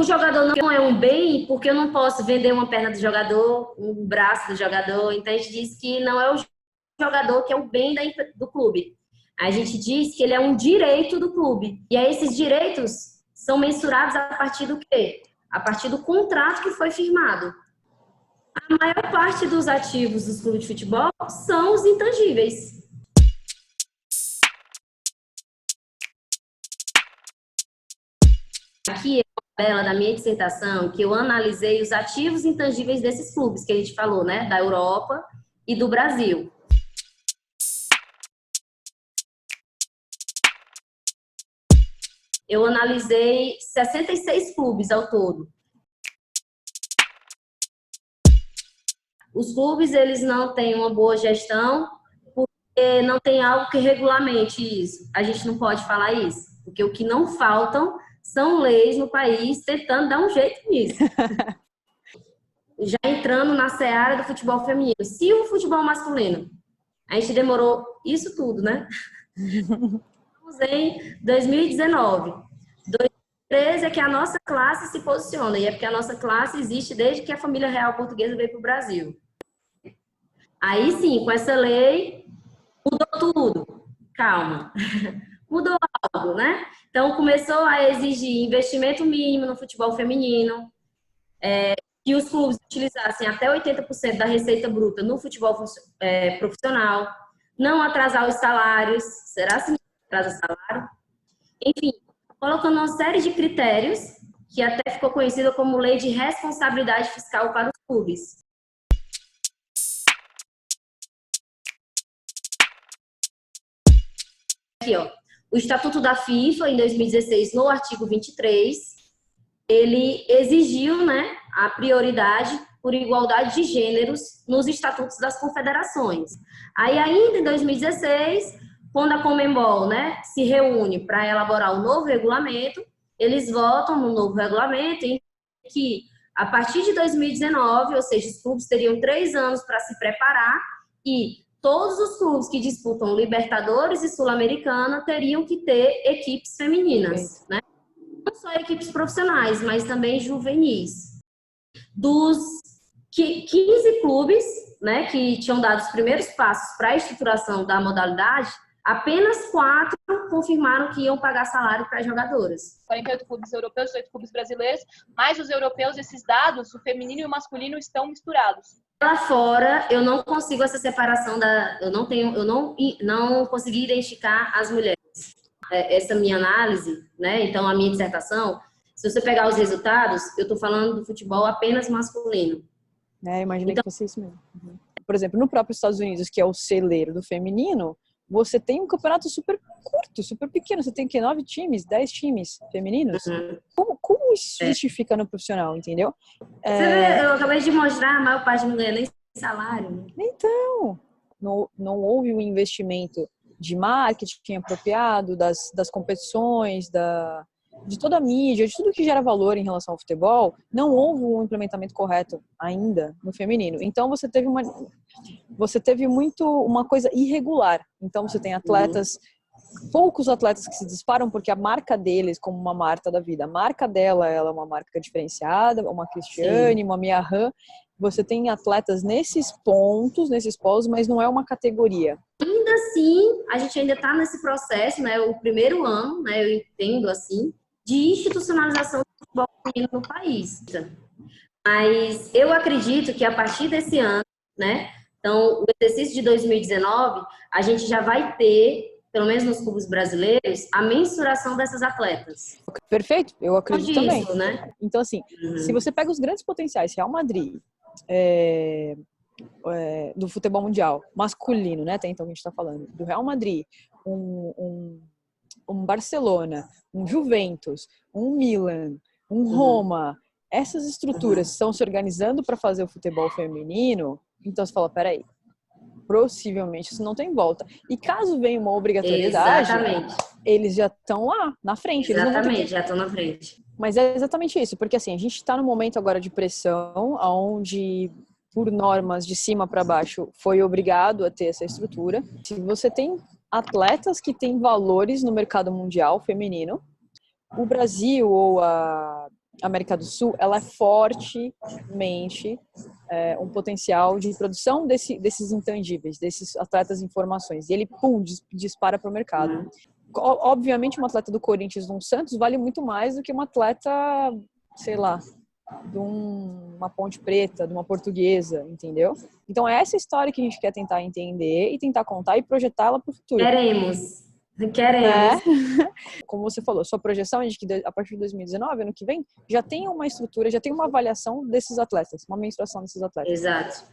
O jogador não é um bem porque eu não posso vender uma perna do jogador, um braço do jogador. Então a gente diz que não é o jogador que é o bem do clube. A gente diz que ele é um direito do clube. E aí esses direitos são mensurados a partir do quê? A partir do contrato que foi firmado. A maior parte dos ativos dos clubes de futebol são os intangíveis. Aqui é a tabela da minha dissertação que eu analisei os ativos intangíveis desses clubes que a gente falou, né? Da Europa e do Brasil. Eu analisei 66 clubes ao todo. Os clubes, eles não têm uma boa gestão porque não tem algo que regulamente isso. A gente não pode falar isso, porque o que não faltam são leis no país tentando dar um jeito nisso. Já entrando na seara do futebol feminino. Se o futebol masculino, a gente demorou isso tudo, né? Estamos em 2019. 2013 é que a nossa classe se posiciona, e é porque a nossa classe existe desde que a família real portuguesa veio para o Brasil. Aí sim, com essa lei, mudou tudo. Calma. Mudou algo, né? Então, começou a exigir investimento mínimo no futebol feminino, que os clubes utilizassem até 80% da receita bruta no futebol profissional, não atrasar os salários. Será que atrasa salário? Enfim, colocando uma série de critérios que até ficou conhecida como Lei de Responsabilidade Fiscal para os clubes. Aqui, ó. O Estatuto da FIFA, em 2016, no artigo 23, ele exigiu, né, a prioridade por igualdade de gêneros nos estatutos das confederações. Aí, ainda em 2016, quando a Conmebol, né, se reúne para elaborar o novo regulamento, eles votam no novo regulamento em que, a partir de 2019, ou seja, os clubes teriam 3 anos para se preparar e todos os clubes que disputam Libertadores e Sul-Americana teriam que ter equipes femininas, né? Não só equipes profissionais, mas também juvenis. Dos 15 clubes, né, que tinham dado os primeiros passos para a estruturação da modalidade, apenas 4 confirmaram que iam pagar salário para as jogadoras. 48 clubes europeus, 18 clubes brasileiros, mas os europeus, esses dados, o feminino e o masculino, estão misturados. Lá fora, eu não consigo essa separação eu não consegui identificar as mulheres. Essa minha análise, né? Então a minha dissertação, se você pegar os resultados, eu estou falando do futebol apenas masculino. Imaginei que fosse isso mesmo. Uhum. Por exemplo, no próprio Estados Unidos, que é o celeiro do feminino, você tem um campeonato super curto, super pequeno. Você tem 9 times, 10 times femininos. Uhum. Como isso justifica no profissional, entendeu? Você vê, eu acabei de mostrar, a maior parte não ganha nem salário. Né? Então, não houve um investimento de marketing apropriado, das competições, de toda a mídia, de tudo que gera valor em relação ao futebol. Não houve um implementamento correto ainda no feminino. Então, você teve muito uma coisa irregular. Então, você tem atletas, poucos atletas que se disparam porque a marca deles, como uma Marta da vida, a marca dela, ela é uma marca diferenciada, uma Cristiane, sim, uma Mia Hamm. Você tem atletas nesses pontos, nesses polos, mas não é uma categoria. Ainda assim, a gente ainda está nesse processo, né? O primeiro ano, né? Eu entendo assim, de institucionalização do futebol feminino no país. Mas eu acredito que a partir desse ano, né? Então, o exercício de 2019, a gente já vai ter, pelo menos nos clubes brasileiros, a mensuração dessas atletas. Perfeito, eu acredito também. Né? Então, assim, se você pega os grandes potenciais, Real Madrid, do futebol mundial masculino, né? Até então que a gente está falando, do Real Madrid, um Barcelona, um Juventus, um Milan, um Roma, essas estruturas estão se organizando para fazer o futebol feminino, então você fala, peraí, possivelmente isso não tem volta. E caso venha uma obrigatoriedade, exatamente, eles já estão lá, na frente. Exatamente, já estão na frente. Mas é exatamente isso, porque assim, a gente está no momento agora de pressão, onde por normas de cima para baixo foi obrigado a ter essa estrutura. Se você tem atletas que têm valores no mercado mundial feminino, o Brasil ou a América do Sul, ela é fortemente um potencial de produção desses intangíveis, desses atletas em formações. E ele, pum, dispara para o mercado. Obviamente, um atleta do Corinthians, de um Santos, vale muito mais do que um atleta, sei lá, de uma Ponte Preta, de uma Portuguesa, entendeu? Então, é essa história que a gente quer tentar entender e tentar contar e projetá-la para o futuro. Queremos. Como você falou, sua projeção é de que a partir de 2019, ano que vem, já tem uma estrutura, já tem uma avaliação desses atletas, uma menstruação desses atletas. Exato.